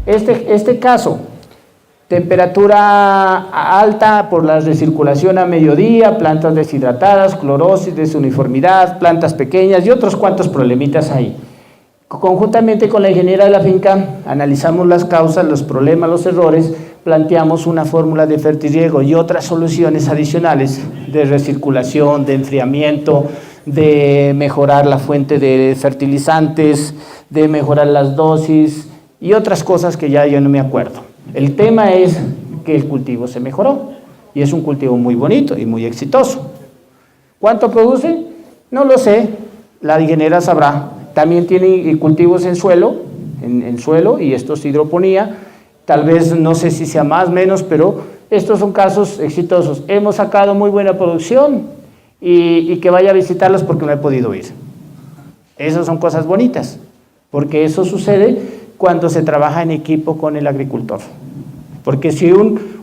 Este caso, temperatura alta por la recirculación a mediodía, plantas deshidratadas, clorosis, desuniformidad, plantas pequeñas y otros cuantos problemitas ahí. Conjuntamente con la ingeniera de la finca, analizamos las causas, los problemas, los errores, planteamos una fórmula de fertirriego y otras soluciones adicionales de recirculación, de enfriamiento, de mejorar la fuente de fertilizantes, de mejorar las dosis y otras cosas que ya yo no me acuerdo. El tema es que el cultivo se mejoró y es un cultivo muy bonito y muy exitoso. ¿Cuánto produce? No lo sé, la ingeniera sabrá. También tiene cultivos en suelo, y esto es hidroponía. Tal vez no sé si sea más o menos, pero estos son casos exitosos. Hemos sacado muy buena producción y que vaya a visitarlos porque no he podido ir. Esas son cosas bonitas, porque eso sucede cuando se trabaja en equipo con el agricultor. Porque si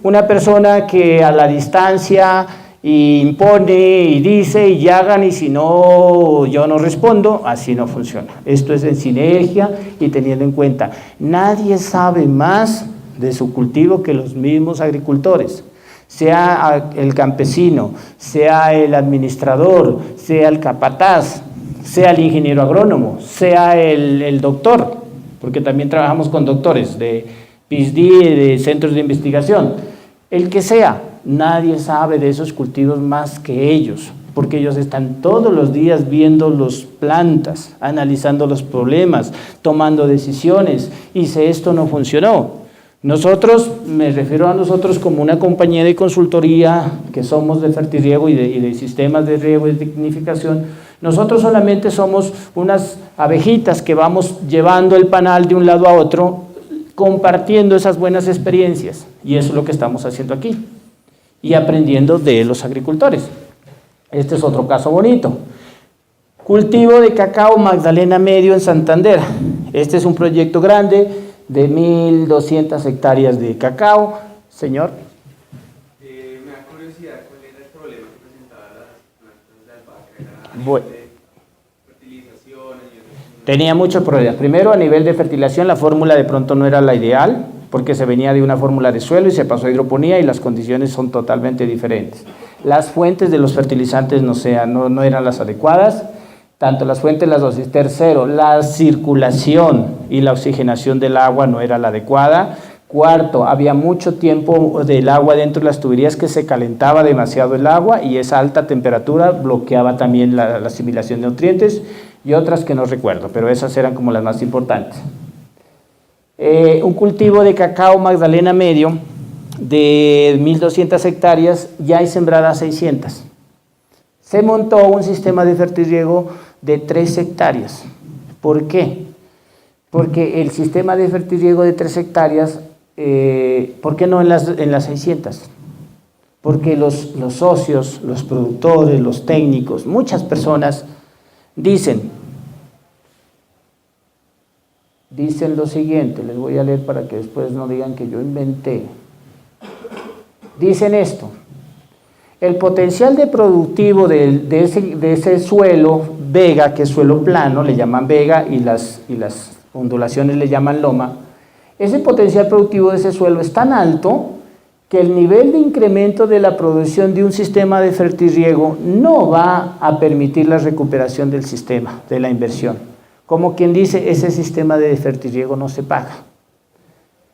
una persona que a la distancia impone y dice y hagan y si no yo no respondo, así no funciona. Esto es en sinergia y teniendo en cuenta, nadie sabe más de su cultivo que los mismos agricultores, sea el campesino, sea el administrador, sea el capataz, sea el ingeniero agrónomo, sea el doctor, porque también trabajamos con doctores de PhD, de centros de investigación, el que sea. Nadie sabe de esos cultivos más que ellos, porque ellos están todos los días viendo las plantas, analizando los problemas, tomando decisiones, y si esto no funcionó. Nosotros, me refiero a nosotros como una compañía de consultoría que somos de fertirriego y de sistemas de riego y de tecnificación, nosotros solamente somos unas abejitas que vamos llevando el panal de un lado a otro, compartiendo esas buenas experiencias, y eso es lo que estamos haciendo aquí. Y aprendiendo de los agricultores. Este es otro caso bonito. Cultivo de cacao Magdalena Medio en Santander. Este es un proyecto grande de 1.200 hectáreas de cacao. Señor. Me da curiosidad cuál era el problema que presentaban las plantas de albahaca. Bueno. Fertilizaciones y otros. Tenía muchos problemas. Primero, a nivel de fertilización, la fórmula de pronto no era la ideal, porque se venía de una fórmula de suelo y se pasó a hidroponía y las condiciones son totalmente diferentes. Las fuentes de los fertilizantes no eran las adecuadas, tanto las fuentes, las dosis. Tercero, la circulación y la oxigenación del agua no era la adecuada. Cuarto, había mucho tiempo del agua dentro de las tuberías que se calentaba demasiado el agua y esa alta temperatura bloqueaba también la asimilación de nutrientes y otras que no recuerdo, pero esas eran como las más importantes. Un cultivo de cacao Magdalena Medio de 1.200 hectáreas, ya hay sembradas 600. Se montó un sistema de fertirriego de 3 hectáreas. ¿Por qué? Porque el sistema de fertirriego de 3 hectáreas, ¿por qué no en las 600? Porque los socios, los productores, los técnicos, muchas personas dicen lo siguiente, les voy a leer para que después no digan que yo inventé. Dicen esto: el potencial de productivo de ese suelo vega, que es suelo plano, le llaman vega y las ondulaciones le llaman loma, ese potencial productivo de ese suelo es tan alto que el nivel de incremento de la producción de un sistema de fertirriego no va a permitir la recuperación del sistema, de la inversión. Como quien dice, ese sistema de fertirriego no se paga.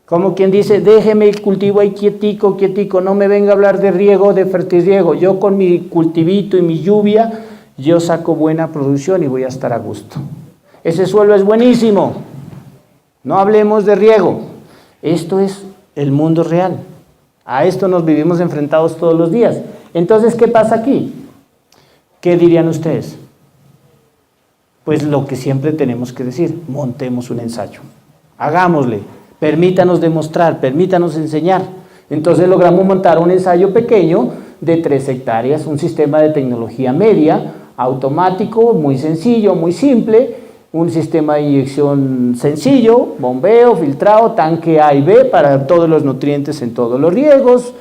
Como quien dice, déjeme el cultivo ahí quietico, no me venga a hablar de riego, de fertirriego. Yo con mi cultivito y mi lluvia, yo saco buena producción y voy a estar a gusto. Ese suelo es buenísimo. No hablemos de riego. Esto es el mundo real. A esto nos vivimos enfrentados todos los días. Entonces, ¿qué pasa aquí? ¿Qué dirían ustedes? Pues lo que siempre tenemos que decir, montemos un ensayo, hagámosle, permítanos demostrar, permítanos enseñar. Entonces logramos montar un ensayo pequeño de 3 hectáreas, un sistema de tecnología media, automático, muy sencillo, muy simple, un sistema de inyección sencillo, bombeo, filtrado, tanque A y B para todos los nutrientes en todos los riegos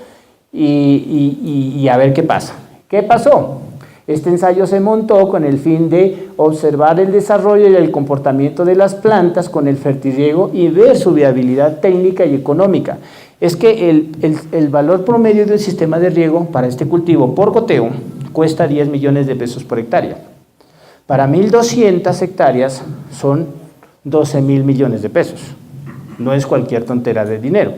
y a ver qué pasa. ¿Qué pasó? Este ensayo se montó con el fin de observar el desarrollo y el comportamiento de las plantas con el fertirriego y ver su viabilidad técnica y económica. Es que el valor promedio de un sistema de riego para este cultivo por goteo cuesta 10 millones de pesos por hectárea. Para 1.200 hectáreas son 12.000 millones de pesos. No es cualquier tontera de dinero.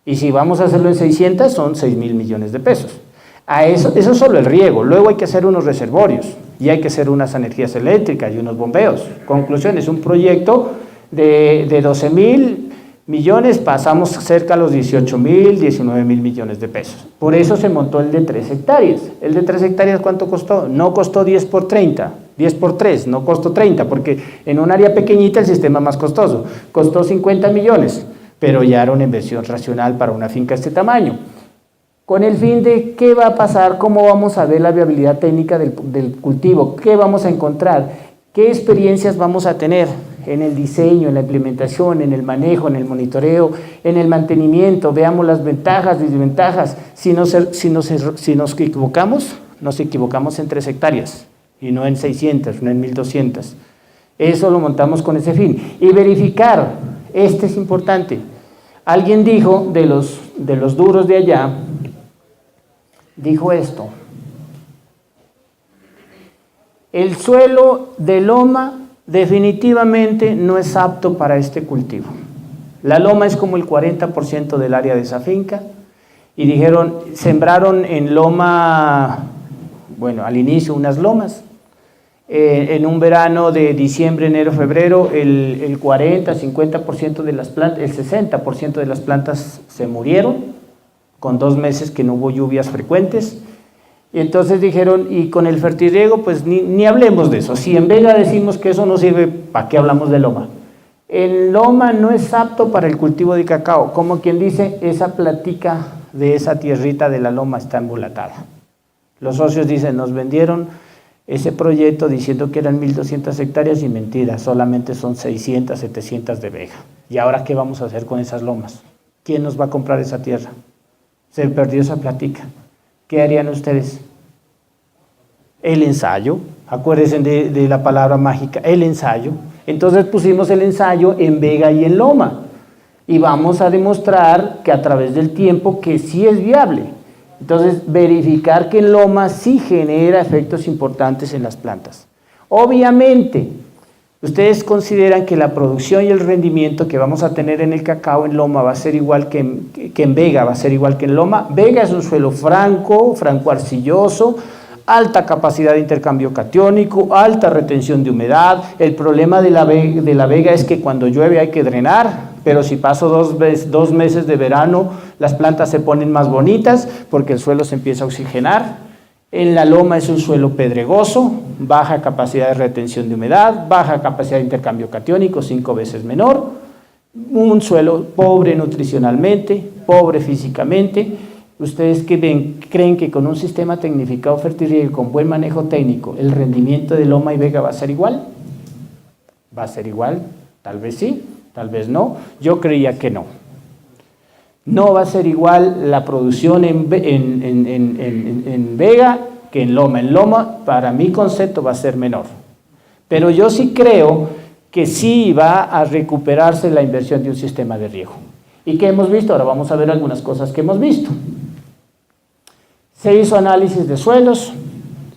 Y si vamos a hacerlo en 600, son 6.000 millones de pesos. Eso es solo el riego. Luego hay que hacer unos reservorios y hay que hacer unas energías eléctricas y unos bombeos. Conclusión, es un proyecto de 12.000 millones, pasamos cerca a los 18.000, 19.000 millones de pesos. Por eso se montó el de 3 hectáreas. ¿El de 3 hectáreas cuánto costó? No costó 10 por 30, 10 por 3, no costó 30, porque en un área pequeñita el sistema más costoso. Costó 50 millones, pero ya era una inversión racional para una finca de este tamaño. Con el fin de qué va a pasar, cómo vamos a ver la viabilidad técnica del cultivo, qué vamos a encontrar, qué experiencias vamos a tener en el diseño, en la implementación, en el manejo, en el monitoreo, en el mantenimiento. Veamos las ventajas y desventajas. Si nos equivocamos, nos equivocamos en 3 hectáreas y no en 600, no en 1.200. Eso lo montamos con ese fin. Y verificar, este es importante. Alguien dijo, de los duros de allá, dijo esto: el suelo de loma definitivamente no es apto para este cultivo. La loma es como el 40% del área de esa finca, y dijeron, sembraron en loma, bueno, al inicio unas lomas, en un verano de diciembre, enero, febrero, el 40, 50% de las plantas, el 60% de las plantas se murieron, con 2 meses que no hubo lluvias frecuentes. Y entonces dijeron, y con el fertirriego, pues ni hablemos de eso. Si en Vega decimos que eso no sirve, ¿para qué hablamos de loma? El loma no es apto para el cultivo de cacao. Como quien dice, esa platica de esa tierrita de la loma está embolatada. Los socios dicen, nos vendieron ese proyecto diciendo que eran 1.200 hectáreas y mentira, solamente son 600, 700 de Vega. ¿Y ahora qué vamos a hacer con esas lomas? ¿Quién nos va a comprar esa tierra? Se perdió esa platica. ¿Qué harían ustedes? El ensayo, acuérdense de la palabra mágica, el ensayo. Entonces pusimos el ensayo en Vega y en Loma, y vamos a demostrar que a través del tiempo que sí es viable. Entonces verificar que en Loma sí genera efectos importantes en las plantas. Obviamente, ustedes consideran que la producción y el rendimiento que vamos a tener en el cacao en Loma va a ser igual que en Vega, va a ser igual que en Loma. Vega es un suelo franco arcilloso, alta capacidad de intercambio catiónico, alta retención de humedad. El problema de la Vega es que cuando llueve hay que drenar, pero si paso 2 meses de verano, las plantas se ponen más bonitas porque el suelo se empieza a oxigenar. En la Loma es un suelo pedregoso, baja capacidad de retención de humedad, baja capacidad de intercambio catiónico, 5 veces menor, un suelo pobre nutricionalmente, pobre físicamente. ¿Ustedes creen que con un sistema tecnificado fertirriego con buen manejo técnico, el rendimiento de Loma y Vega va a ser igual? ¿Va a ser igual? Tal vez sí, tal vez no. Yo creía que no. No va a ser igual la producción en Vega que en Loma. En Loma, para mi concepto, va a ser menor. Pero yo sí creo que sí va a recuperarse la inversión de un sistema de riego. ¿Y qué hemos visto? Ahora vamos a ver algunas cosas que hemos visto. Se hizo análisis de suelos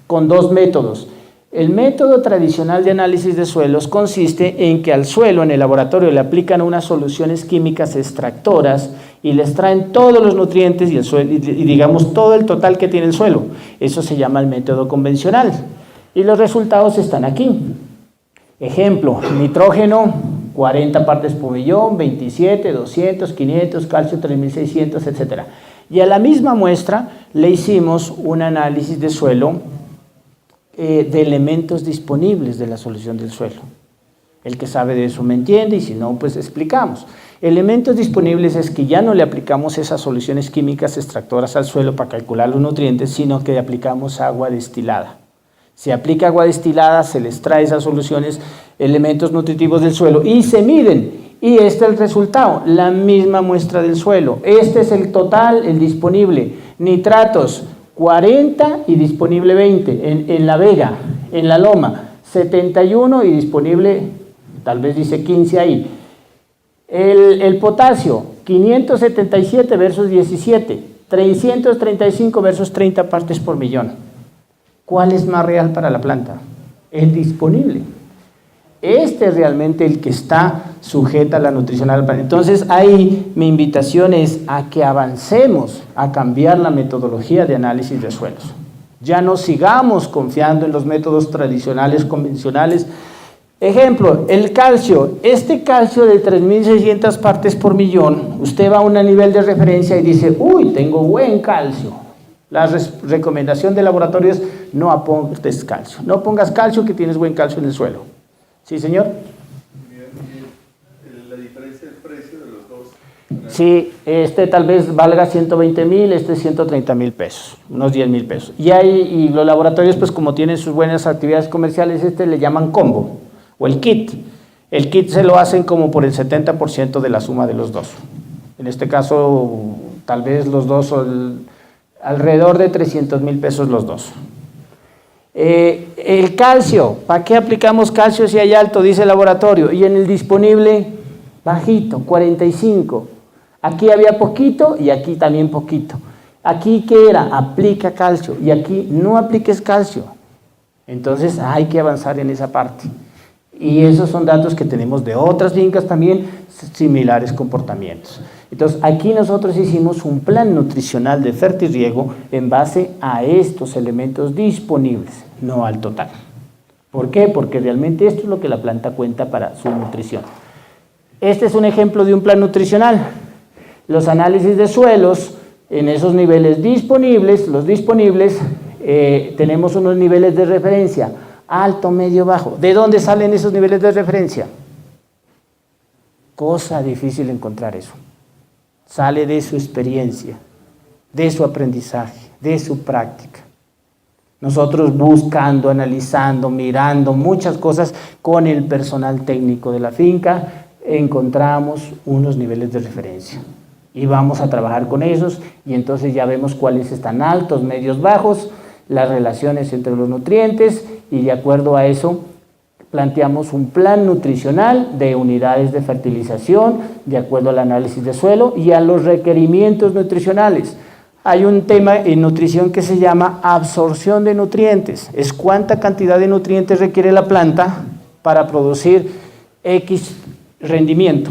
con 2 métodos. El método tradicional de análisis de suelos consiste en que al suelo en el laboratorio le aplican unas soluciones químicas extractoras y les traen todos los nutrientes y digamos todo el total que tiene el suelo. Eso se llama el método convencional. Y los resultados están aquí. Ejemplo, nitrógeno 40 partes por millón, 27, 200, 500, calcio 3600, etc. Y a la misma muestra le hicimos un análisis de suelo de elementos disponibles de la solución del suelo. El que sabe de eso me entiende, y si no, pues explicamos. Elementos disponibles es que ya no le aplicamos esas soluciones químicas extractoras al suelo para calcular los nutrientes, sino que le aplicamos agua destilada. Se aplica agua destilada, se les trae esas soluciones, elementos nutritivos del suelo, y se miden. Y este es el resultado, la misma muestra del suelo. Este es el total, el disponible. Nitratos, 40 y disponible 20 en La Vega, en La Loma, 71 y disponible, tal vez dice 15 ahí. El potasio, 577 versus 17, 335 versus 30 partes por millón. ¿Cuál es más real para la planta? El disponible. Este es realmente el que está sujeta a la nutricional. Entonces ahí mi invitación es a que avancemos a cambiar la metodología de análisis de suelos. Ya no sigamos confiando en los métodos tradicionales, convencionales. Ejemplo, el calcio. Este calcio de 3.600 partes por millón, usted va a un nivel de referencia y dice, uy, tengo buen calcio. La recomendación del laboratorio es no aportes calcio. No pongas calcio que tienes buen calcio en el suelo. ¿Sí, señor? La diferencia del precio de los dos. Sí, este tal vez valga 120.000, este 130.000 pesos, unos 10.000 pesos. Y los laboratorios, pues como tienen sus buenas actividades comerciales, le llaman combo o el kit. El kit se lo hacen como por el 70% de la suma de los dos. En este caso, tal vez los dos son alrededor de 300.000 pesos los dos. El calcio, ¿para qué aplicamos calcio si hay alto? Dice el laboratorio. Y en el disponible, bajito, 45. Aquí había poquito y aquí también poquito. Aquí, ¿qué era? Aplica calcio y aquí no apliques calcio. Entonces hay que avanzar en esa parte. Y esos son datos que tenemos de otras fincas también, similares comportamientos. Entonces aquí nosotros hicimos un plan nutricional de fertirriego en base a estos elementos disponibles, no al total. ¿Por qué? Porque realmente esto es lo que la planta cuenta para su nutrición. Este es un ejemplo de un plan nutricional. Los análisis de suelos en esos niveles disponibles, los disponibles, tenemos unos niveles de referencia, alto, medio, bajo. ¿De dónde salen esos niveles de referencia? Cosa difícil encontrar eso. Sale de su experiencia, de su aprendizaje, de su práctica. Nosotros buscando, analizando, mirando muchas cosas con el personal técnico de la finca, encontramos unos niveles de referencia. Y vamos a trabajar con esos y entonces ya vemos cuáles están altos, medios, bajos, las relaciones entre los nutrientes y de acuerdo a eso planteamos un plan nutricional de unidades de fertilización de acuerdo al análisis de suelo y a los requerimientos nutricionales. Hay un tema en nutrición que se llama absorción de nutrientes. Es cuánta cantidad de nutrientes requiere la planta para producir X rendimiento.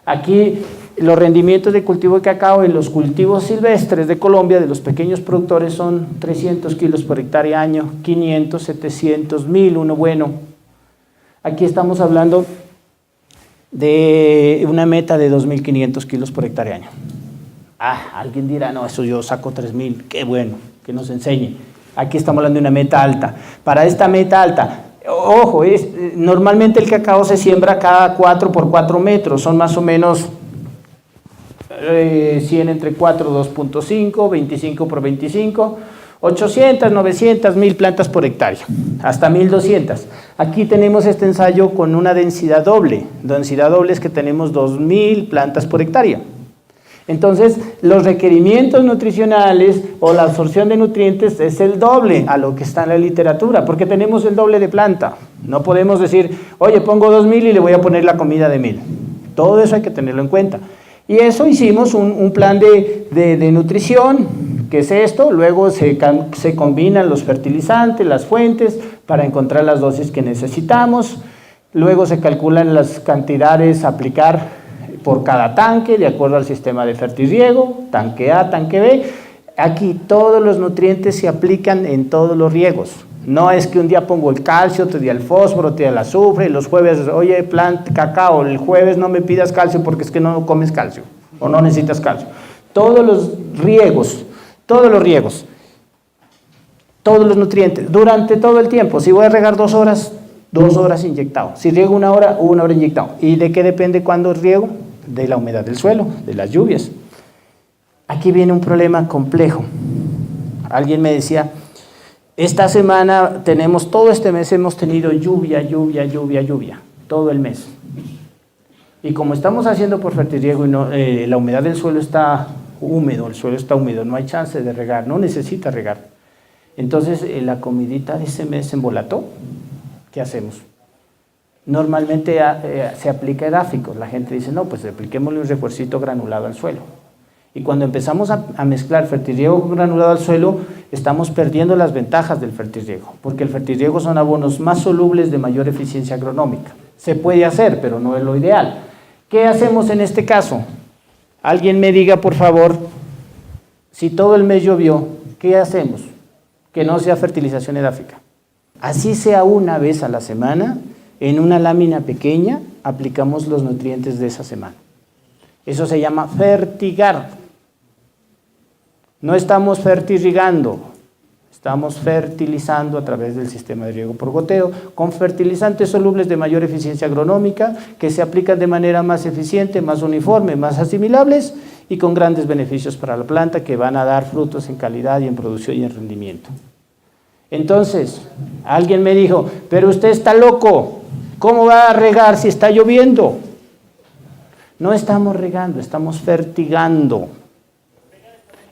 Aquí los rendimientos de cultivo de cacao en los cultivos silvestres de Colombia, de los pequeños productores, son 300 kilos por hectárea año, 500, 700, 1000, uno bueno. Aquí estamos hablando de una meta de 2.500 kilos por hectárea año. Alguien dirá, no, eso yo saco 3.000, qué bueno, que nos enseñe. Aquí estamos hablando de una meta alta. Para esta meta alta, ojo, normalmente el cacao se siembra cada 4 por 4 metros, son más o menos 100 entre 4, 2.5, 25 por 25, 800, 900, 1000 plantas por hectárea, hasta 1200. Aquí tenemos este ensayo con una densidad doble. Densidad doble es que tenemos 2000 plantas por hectárea. Entonces, los requerimientos nutricionales o la absorción de nutrientes es el doble a lo que está en la literatura, porque tenemos el doble de planta. No podemos decir, oye, pongo 2000 y le voy a poner la comida de 1000. Todo eso hay que tenerlo en cuenta. Y eso hicimos un plan de nutrición, que es esto, luego se combinan los fertilizantes, las fuentes, para encontrar las dosis que necesitamos, luego se calculan las cantidades a aplicar por cada tanque, de acuerdo al sistema de fertirriego, tanque A, tanque B. Aquí todos los nutrientes se aplican en todos los riegos. No es que un día pongo el calcio, otro día el fósforo, otro día el azufre, y los jueves, oye, cacao, el jueves no me pidas calcio porque es que no comes calcio o no necesitas calcio. Todos los riegos, todos los nutrientes, durante todo el tiempo. Si voy a regar 2 horas, 2 horas inyectado. Si riego 1 hora, 1 hora inyectado. ¿Y de qué depende cuándo riego? De la humedad del suelo, de las lluvias. Aquí viene un problema complejo. Alguien me decía, esta semana tenemos, todo este mes hemos tenido lluvia, todo el mes. Y como estamos haciendo por fertirriego y no, la humedad del suelo está húmedo, el suelo está húmedo, no hay chance de regar, no necesita regar. Entonces, la comidita de ese mes se embolató. ¿Qué hacemos? Normalmente se aplica edáficos. La gente dice, no, pues apliquémosle un refuercito granulado al suelo. Y cuando empezamos a mezclar fertirriego con granulado al suelo, estamos perdiendo las ventajas del fertirriego, porque el fertirriego son abonos más solubles de mayor eficiencia agronómica. Se puede hacer, pero no es lo ideal. ¿Qué hacemos en este caso? Alguien me diga, por favor, si todo el mes llovió, ¿qué hacemos? Que no sea fertilización edáfica. Así sea una vez a la semana, en una lámina pequeña, aplicamos los nutrientes de esa semana. Eso se llama fertigar. No estamos fertirrigando, estamos fertilizando a través del sistema de riego por goteo, con fertilizantes solubles de mayor eficiencia agronómica, que se aplican de manera más eficiente, más uniforme, más asimilables, y con grandes beneficios para la planta que van a dar frutos en calidad y en producción y en rendimiento. Entonces, alguien me dijo, pero usted está loco, ¿cómo va a regar si está lloviendo? No estamos regando, estamos fertigando.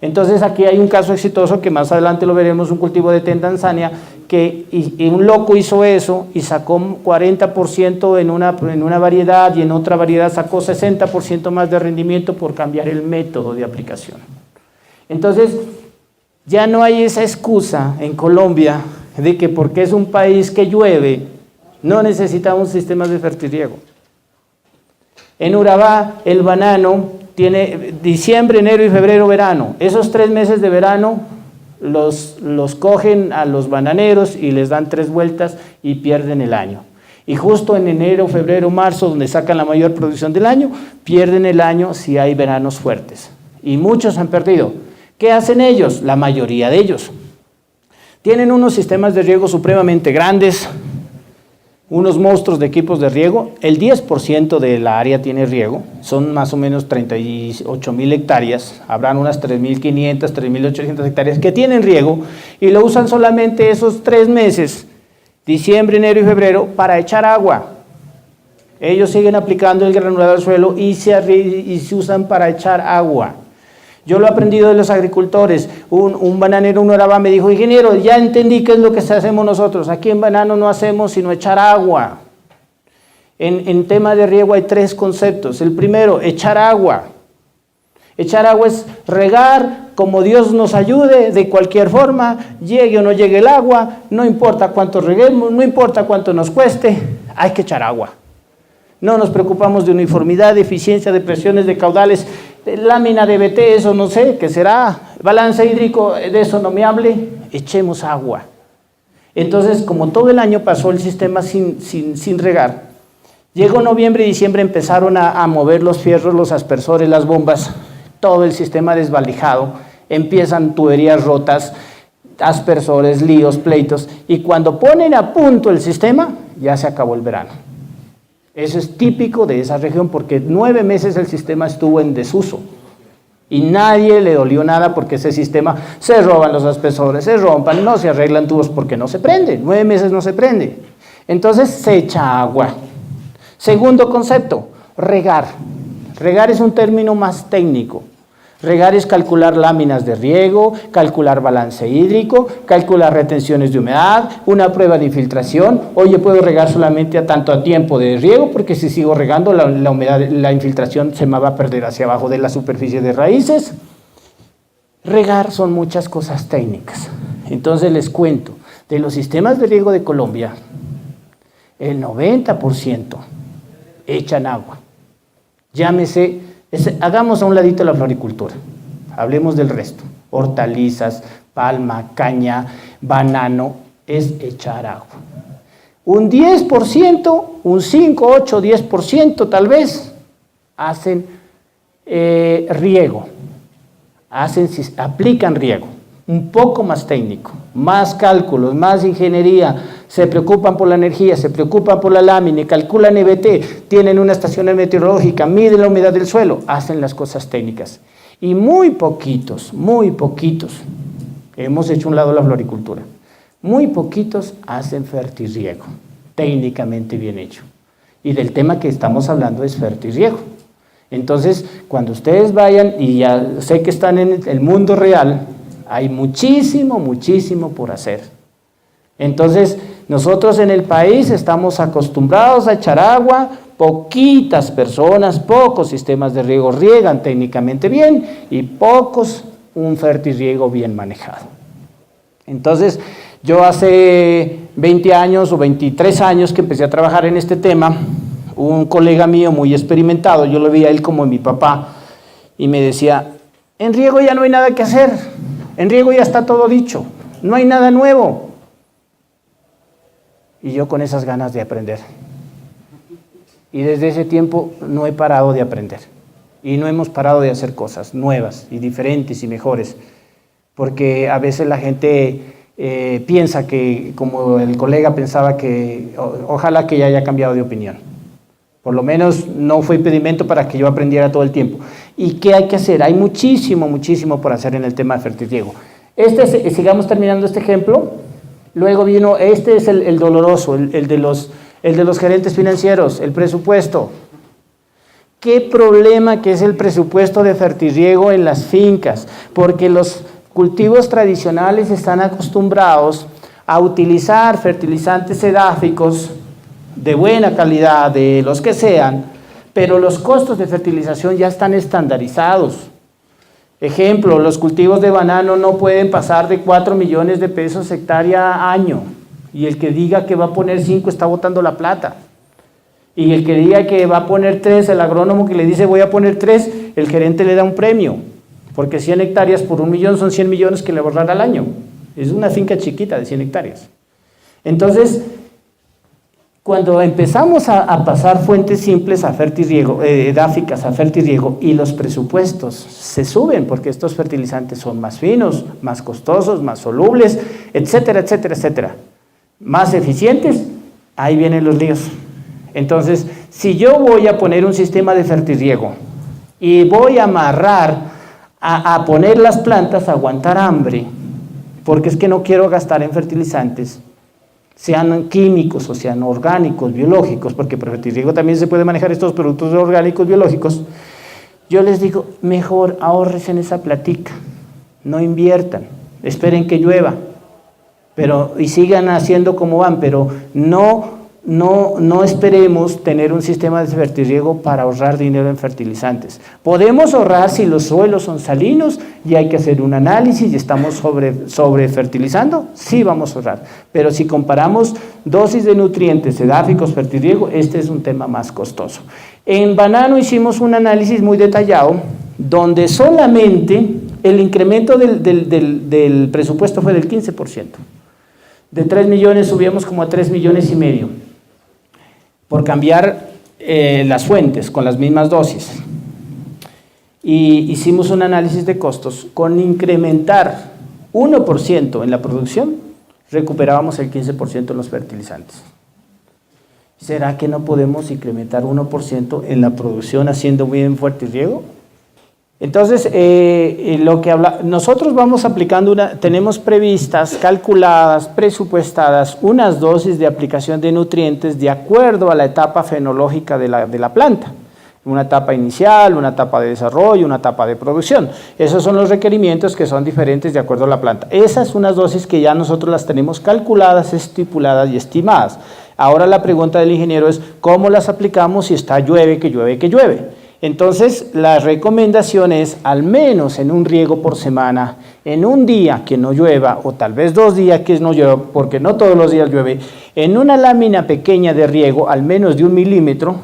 Entonces aquí hay un caso exitoso que más adelante lo veremos, un cultivo de té en Tanzania, que un loco hizo eso y sacó 40% en una variedad y en otra variedad sacó 60% más de rendimiento por cambiar el método de aplicación. Entonces ya no hay esa excusa en Colombia de que porque es un país que llueve no necesitamos sistemas de fertirriego. En Urabá el banano tiene diciembre, enero y febrero, verano. Esos 3 meses de verano los cogen a los bananeros y les dan 3 vueltas y pierden el año. Y justo en enero, febrero, marzo, donde sacan la mayor producción del año, pierden el año si hay veranos fuertes. Y muchos han perdido. ¿Qué hacen ellos? La mayoría de ellos. Tienen unos sistemas de riego supremamente grandes, unos monstruos de equipos de riego. El 10% de la área tiene riego, son más o menos 38.000 hectáreas, habrán unas 3.500, 3.800 hectáreas que tienen riego y lo usan solamente esos 3 meses, diciembre, enero y febrero, para echar agua. Ellos siguen aplicando el granulado al suelo y se usan para echar agua. Yo lo he aprendido de los agricultores. Un bananero, un Urabá, me dijo, ingeniero, ya entendí qué es lo que hacemos nosotros. Aquí en banano no hacemos sino echar agua. En tema de riego hay 3 conceptos. El primero, echar agua. Echar agua es regar como Dios nos ayude, de cualquier forma, llegue o no llegue el agua, no importa cuánto reguemos, no importa cuánto nos cueste, hay que echar agua. No nos preocupamos de uniformidad, de eficiencia, de presiones, de caudales, de lámina de BT, eso no sé, ¿qué será? Balance hídrico, de eso no me hable, echemos agua. Entonces, como todo el año pasó el sistema sin regar, llegó noviembre y diciembre, empezaron a mover los fierros, los aspersores, las bombas, todo el sistema desvalijado, empiezan tuberías rotas, aspersores, líos, pleitos, y cuando ponen a punto el sistema, ya se acabó el verano. Eso es típico de esa región porque 9 meses el sistema estuvo en desuso y nadie le dolió nada porque ese sistema se roban los aspersores, se rompan, no se arreglan tubos porque no se prende, 9 meses no se prende. Entonces se echa agua. Segundo concepto, regar. Regar es un término más técnico. Regar es calcular láminas de riego, calcular balance hídrico, calcular retenciones de humedad, una prueba de infiltración. Oye, puedo regar solamente a tanto tiempo de riego porque si sigo regando la humedad, la infiltración se me va a perder hacia abajo de la superficie de raíces. Regar son muchas cosas técnicas. Entonces les cuento, de los sistemas de riego de Colombia, el 90% echan agua. Llámese... hagamos a un ladito la floricultura, hablemos del resto, hortalizas, palma, caña, banano, es echar agua. Un 10%, un 5, 8, 10% tal vez, hacen riego, aplican riego, un poco más técnico, más cálculos, más ingeniería, se preocupan por la energía, se preocupan por la lámina, calculan EBT, tienen una estación meteorológica, miden la humedad del suelo, hacen las cosas técnicas. Y muy poquitos, hemos hecho un lado la floricultura, muy poquitos hacen fertirriego, técnicamente bien hecho. Y del tema que estamos hablando es fertirriego. Entonces, cuando ustedes vayan, y ya sé que están en el mundo real, hay muchísimo, muchísimo por hacer. Entonces, nosotros en el país estamos acostumbrados a echar agua, poquitas personas, pocos sistemas de riego riegan técnicamente bien y pocos un fertirriego bien manejado. Entonces, yo hace 20 años o 23 años que empecé a trabajar en este tema, un colega mío muy experimentado, yo lo veía a él como mi papá, y me decía, en riego ya no hay nada que hacer, en riego ya está todo dicho, no hay nada nuevo. Y yo con esas ganas de aprender. Y desde ese tiempo no he parado de aprender. Y no hemos parado de hacer cosas nuevas y diferentes y mejores. Porque a veces la gente piensa que, como el colega pensaba que, ojalá que ya haya cambiado de opinión. Por lo menos no fue impedimento para que yo aprendiera todo el tiempo. ¿Y qué hay que hacer? Hay muchísimo, muchísimo por hacer en el tema de fertirriego. Sigamos terminando este ejemplo. Luego vino, este es el doloroso, el de los gerentes financieros, el presupuesto. ¿Qué problema que es el presupuesto de fertirriego en las fincas? Porque los cultivos tradicionales están acostumbrados a utilizar fertilizantes edáficos de buena calidad, de los que sean, pero los costos de fertilización ya están estandarizados. Ejemplo, los cultivos de banano no pueden pasar de 4 millones de pesos hectárea año, y el que diga que va a poner 5 está botando la plata. Y el que diga que va a poner 3, el agrónomo que le dice voy a poner 3, el gerente le da un premio, porque 100 hectáreas por 1 millón son 100 millones que le va a ahorrar al año. Es una finca chiquita de 100 hectáreas. Entonces, cuando empezamos a pasar fuentes simples a fertirriego, edáficas a fertirriego, y los presupuestos se suben porque estos fertilizantes son más finos, más costosos, más solubles, etcétera, etcétera, etcétera, más eficientes, ahí vienen los líos. Entonces, si yo voy a poner un sistema de fertirriego y voy a amarrar a poner las plantas a aguantar hambre, porque es que no quiero gastar en fertilizantes, sean químicos o sean orgánicos, biológicos, porque por fertirriego también se puede manejar estos productos orgánicos, biológicos, yo les digo, mejor ahorres en esa platica, no inviertan, esperen que llueva, y sigan haciendo como van, pero no esperemos tener un sistema de fertirriego para ahorrar dinero en fertilizantes. Podemos ahorrar si los suelos son salinos y hay que hacer un análisis y estamos sobre fertilizando, sí vamos a ahorrar. Pero si comparamos dosis de nutrientes edáficos, fertirriego, este es un tema más costoso. En banano hicimos un análisis muy detallado donde solamente el incremento del presupuesto fue del 15%. De 3 millones subíamos como a 3 millones y medio. Por cambiar las fuentes con las mismas dosis. Y hicimos un análisis de costos. Con incrementar 1% en la producción, recuperábamos el 15% en los fertilizantes. ¿Será que no podemos incrementar 1% en la producción haciendo bien fertirriego? Entonces, nosotros vamos aplicando tenemos previstas, calculadas, presupuestadas unas dosis de aplicación de nutrientes de acuerdo a la etapa fenológica de la planta. Una etapa inicial, una etapa de desarrollo, una etapa de producción. Esos son los requerimientos que son diferentes de acuerdo a la planta. Esas son unas dosis que ya nosotros las tenemos calculadas, estipuladas y estimadas. Ahora la pregunta del ingeniero es, ¿cómo las aplicamos si está llueve, que llueve, que llueve? Entonces, la recomendación es, al menos en un riego por semana, en un día que no llueva, o tal vez 2 días que no llueva, porque no todos los días llueve, en una lámina pequeña de riego, al menos de 1 milímetro,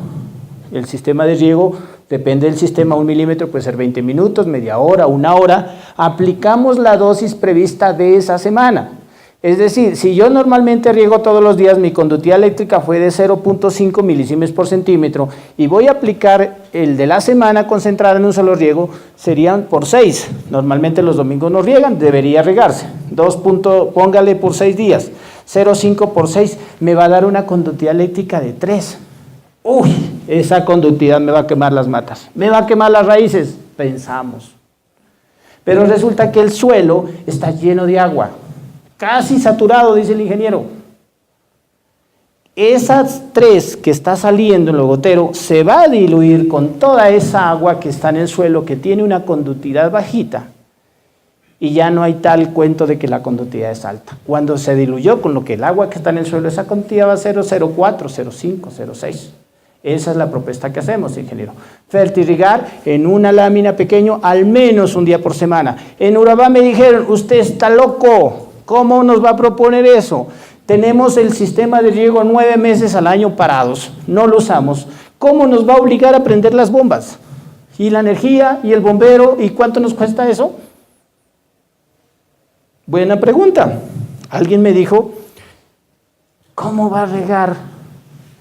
el sistema de riego, depende del sistema, 1 milímetro puede ser 20 minutos, media hora, 1 hora, aplicamos la dosis prevista de esa semana. Es decir, si yo normalmente riego todos los días, mi conductividad eléctrica fue de 0.5 milisiemens por centímetro y voy a aplicar el de la semana concentrada en un solo riego, serían por 6. Normalmente los domingos no riegan, debería regarse. Póngale por 6 días. 0.5 por 6 me va a dar una conductividad eléctrica de 3. Uy, esa conductividad me va a quemar las matas, me va a quemar las raíces, pensamos. Pero resulta que el suelo está lleno de agua. Casi saturado, dice el ingeniero. Esas 3 que está saliendo en el gotero se va a diluir con toda esa agua que está en el suelo, que tiene una conductividad bajita, y ya no hay tal cuento de que la conductividad es alta. Cuando se diluyó con lo que el agua que está en el suelo, esa conductividad va a ser 0,4, 0,5, 0,6. Esa es la propuesta que hacemos, ingeniero. Fertirrigar en una lámina pequeño al menos un día por semana. En Urabá me dijeron, usted está loco, ¿cómo nos va a proponer eso? Tenemos el sistema de riego 9 meses al año parados, no lo usamos. ¿Cómo nos va a obligar a prender las bombas? ¿Y la energía? ¿Y el bombero? ¿Y cuánto nos cuesta eso? Buena pregunta. Alguien me dijo, ¿cómo va a regar?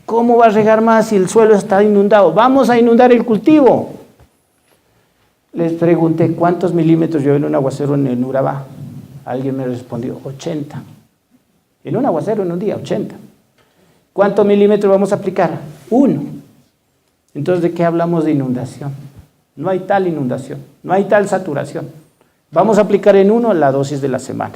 ¿Cómo va a regar más si el suelo está inundado? Vamos a inundar el cultivo. Les pregunté, ¿cuántos milímetros llueve en un aguacero en Urabá? Alguien me respondió, 80. En un aguacero en un día, 80. ¿Cuántos milímetros vamos a aplicar? 1. Entonces, ¿de qué hablamos de inundación? No hay tal inundación, no hay tal saturación. Vamos a aplicar en 1 la dosis de la semana.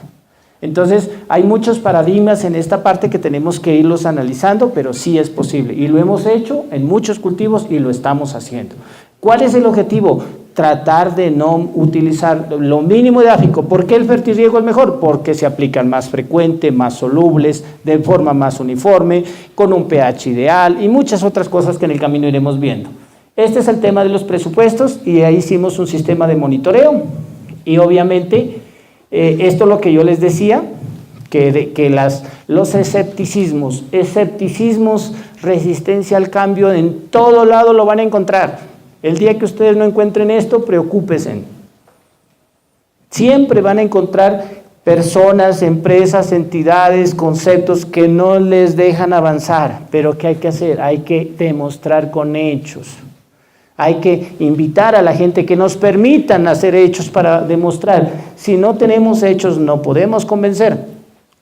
Entonces, hay muchos paradigmas en esta parte que tenemos que irlos analizando, pero sí es posible. Y lo hemos hecho en muchos cultivos y lo estamos haciendo. ¿Cuál es el objetivo? Tratar de no utilizar lo mínimo de áfico. ¿Por qué el fertirriego es mejor? Porque se aplican más frecuente, más solubles, de forma más uniforme, con un pH ideal y muchas otras cosas que en el camino iremos viendo. Este es el tema de los presupuestos y ahí hicimos un sistema de monitoreo y obviamente esto es lo que yo les decía, que los escepticismos, resistencia al cambio, en todo lado lo van a encontrar. El día que ustedes no encuentren esto, preocúpense. Siempre van a encontrar personas, empresas, entidades, conceptos que no les dejan avanzar. Pero ¿qué hay que hacer? Hay que demostrar con hechos. Hay que invitar a la gente que nos permitan hacer hechos para demostrar. Si no tenemos hechos, no podemos convencer.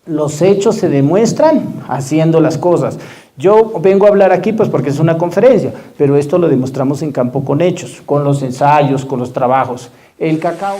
Los hechos se demuestran haciendo las cosas. Yo vengo a hablar aquí pues porque es una conferencia, pero esto lo demostramos en campo con hechos, con los ensayos, con los trabajos. El cacao...